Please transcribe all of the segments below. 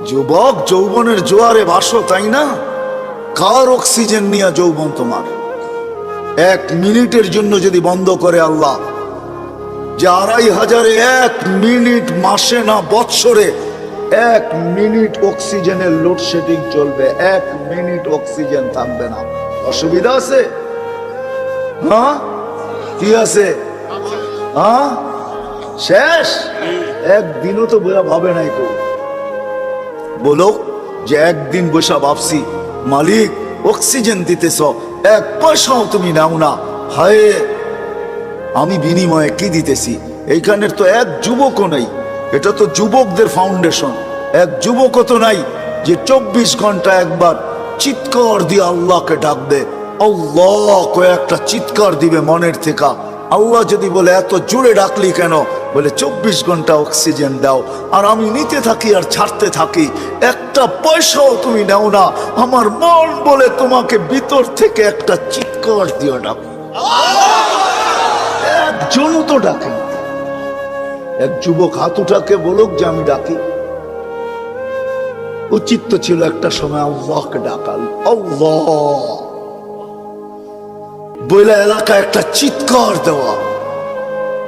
যুবক, যৌবনের জোয়ারে ভাসো, তাই না? কার অক্সিজেন নিয়ে যৌবন তোমার? 1 মিনিটের জন্য যদি বন্ধ করে আল্লাহ, যে 2500-এ 1 মিনিট, মাসে না বৎসরে 1 মিনিট অক্সিজেনের লোডশেডিং চলবে, 1 মিনিট অক্সিজেন থাকবে না, অসুবিধা আছে? হ্যাঁ, কি আছে? হ্যাঁ, শেষ। একদিনও তো ভাবে নাই কেউ। বলো যে একদিন বসা ভাবছি, মালিক অক্সিজেন দিতেছ, 1 পয়সাও তুমি নাও না, হায় আমি বিনিময়ে কি দিতেছি? এইখানের তো 1 যুবকও নাই। এটা তো যুবকদের ফাউন্ডেশন। 1 যুবকও তো নাই যে 24 ঘন্টা একবার চিৎকার দিয়ে আল্লাহকে ডাকবে। আল্লাহ কয়েকটা চিৎকার দিবে মনের থেকে। আল্লাহ যদি বলে এত জোরে ডাকলি কেন? বলে 24 ঘন্টা অক্সিজেন দাও, আর আমি নিতে থাকি আর ছাড়তে থাকি, 1টা পয়সাও তুমি নাও না। আমার মন বলে তোমাকে ভিতর থেকে একটা চিৎকার দিয়ে ডাক। একজনও তো ডাকে। 1 যুবক হাত উঠাকে বলুক যে আমি ডাকি। উচিত তো ছিল একটা সময় আল্লাহকে ডাকাল, আল্লাহ বইলা এলাকায় একটা চিৎকার দেওয়া।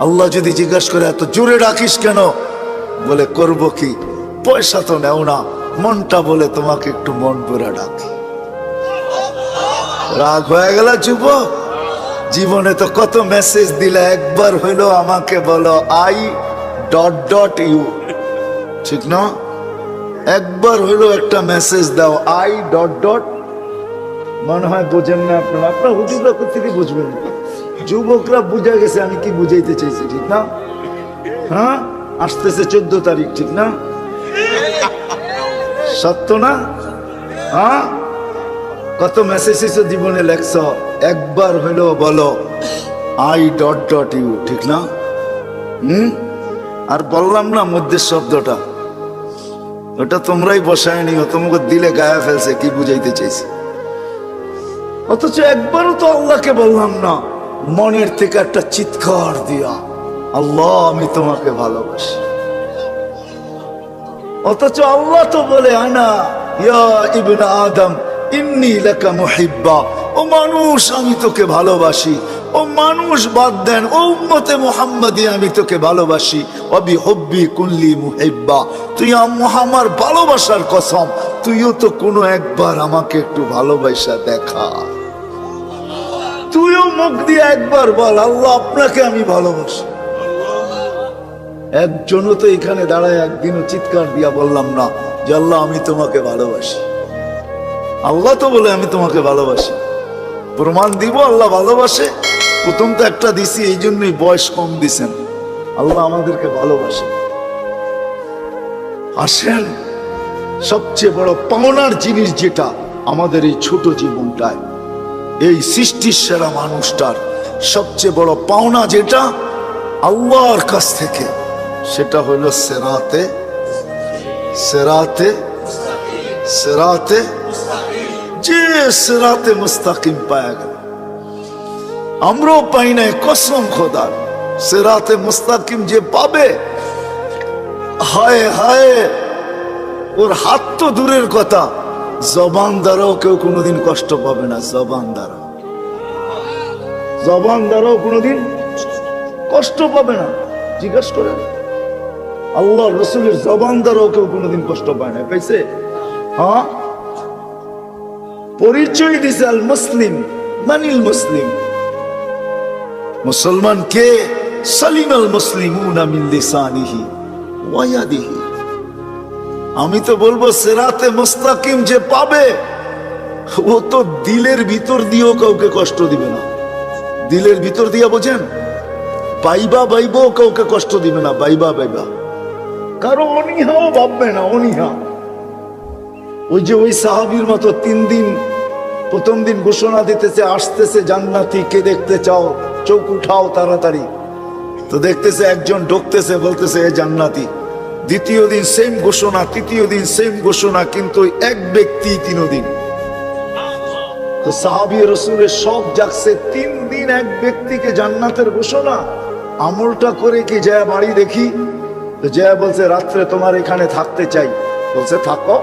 আল্লাহ যদি জিজ্ঞাসা করে এত জোরে ডাকিস কেন? বলে করব কি, পয়সা তো নেও না, মনটা বলে তোমাকে একটু মন ভরে ডাকি। রাগ হয়ে গেল যুবক? জীবনে তো কত মেসেজ দিলে, একবার হইলো আমাকে বলো I.U, ঠিক না? একবার হইলো একটা মেসেজ দাও I. মনে হয় বোঝেন না আপনারা, আপনার হুজুররা কোথেকে বুঝবেন? যুবকরা বুঝে গেছে আমি কি বুঝাইতে চাইছি, ঠিক না? হ্যাঁ, আসতেছে 14 তারিখ, ঠিক না? সত্য না? হ্যাঁ, কত মেসেজ জীবনে লেখছ, একবার হইলো বলো I.U, ঠিক না? আর বললাম না মধ্যে শব্দটা, ওটা তোমরাই বসায় নিও, তোমাকে দিলে গায়ে ফেলছে কি বুঝাইতে চাইছি। অথচ একবারও তো আল্লাহকে বললাম না মনের থেকে একটা চিৎকার দিয়া, আল্লাহ আমি তোমাকে ভালোবাসি। অথচ আল্লাহ তো বলে আনা ইয়া ইবনে আদম ইন্নী লাকা মুহিব্বা, ও মানুষ আমি তোকে ভালোবাসি। ও মানুষ বাদ দেন, ও উম্মতে মুহাম্মাদি আমি তোকে ভালোবাসি। ওয়াবি হুব্বি কুল্লি মুহিব্বা, তুই আমার ভালোবাসার কসম, তুইও তো কোনো একবার আমাকে একটু ভালোবাসা দেখা। তুইও মুখ দিয়ে একবার বল আল্লাহ আপনাকে আমি ভালোবাসি। একজনও তো এখানে দাঁড়ায় একদিনও চিৎকার দিয়া বললাম না যে আল্লাহ আমি তোমাকে ভালোবাসি। আল্লাহ তো বলে আমি তোমাকে ভালোবাসি। প্রমাণ দিব আল্লাহ ভালোবাসে? প্রথম তো একটা দিছি, এই জন্যই বয়স কম দিছেন। আল্লাহ আমাদেরকে ভালোবাসে। আসেন, সবচেয়ে বড় পাওনার জিনিস যেটা আমাদের এই ছোট জীবনটায়, এই সৃষ্টির সেরা মানুষটার সবচেয়ে বড় পাওনা যেটা আল্লাহর কাছ থেকে, সেটা হলো সেরাতে সেরাতে সেরাতে যে সেরাতে মুস্তাকিম পায়া গেল। আমরাও পাই নাই, কসম খোদার। সেরাতে মুস্তাকিম যে পাবে, হায় হায়, ওর হাত তো দূরের কথা, জবান দ্বারাও কেউ কোনোদিন কষ্ট পাবে না। জবান দ্বারাও কোনোদিন কষ্ট পাবে না। জিজ্ঞাসা করেন, আল্লাহ রসুলের জবান দ্বারাও কেউ কোনোদিন কষ্ট পায় না, পাইছে? হ্যাঁ, পরিচয় দিছে আল মুসলিম মানিল মুসলিম। মুসলমান কে? সালিম আল মুসলিমুনা মিন লিসানিহি ওয়া ইয়াদিহি। আমি তো বলবো সিরাতে মুস্তাকিম যে পাবে, ও তো দিলের ভিতর দিয়েও কাউকে কষ্ট দিবে না। দিলের ভিতর দিয়া বোঝেন, বাইবা বাইবাও কাউকে কষ্ট দিবে না। বাইবা কারো অনীহাও ভাববে না, অনীহা। ওই যে ওই সাহাবীর মতো 3 দিন, প্রথম দিন ঘোষণা দিতেছে আসতেছে জান্নাতি, কে দেখতে চাও চোখ উঠাও তাড়াতাড়ি। তো দেখতেছে একজন ঢুকতেছে, বলতেছে এ জান্নাতি। দ্বিতীয় দিন সেম ঘোষণা, তৃতীয় দিন সেম ঘোষণা, কিন্তু এক ব্যক্তি 3 দিন। তো সাহাবী রাসূলের সব জাগছে, 3 দিন এক ব্যক্তিকে জান্নাতের ঘোষণা। আমলটা করে কি যায় বাড়ি দেখি? তো যায় বলছে রাত্রে তোমার এখানে থাকতে চাই। বলছে থাকো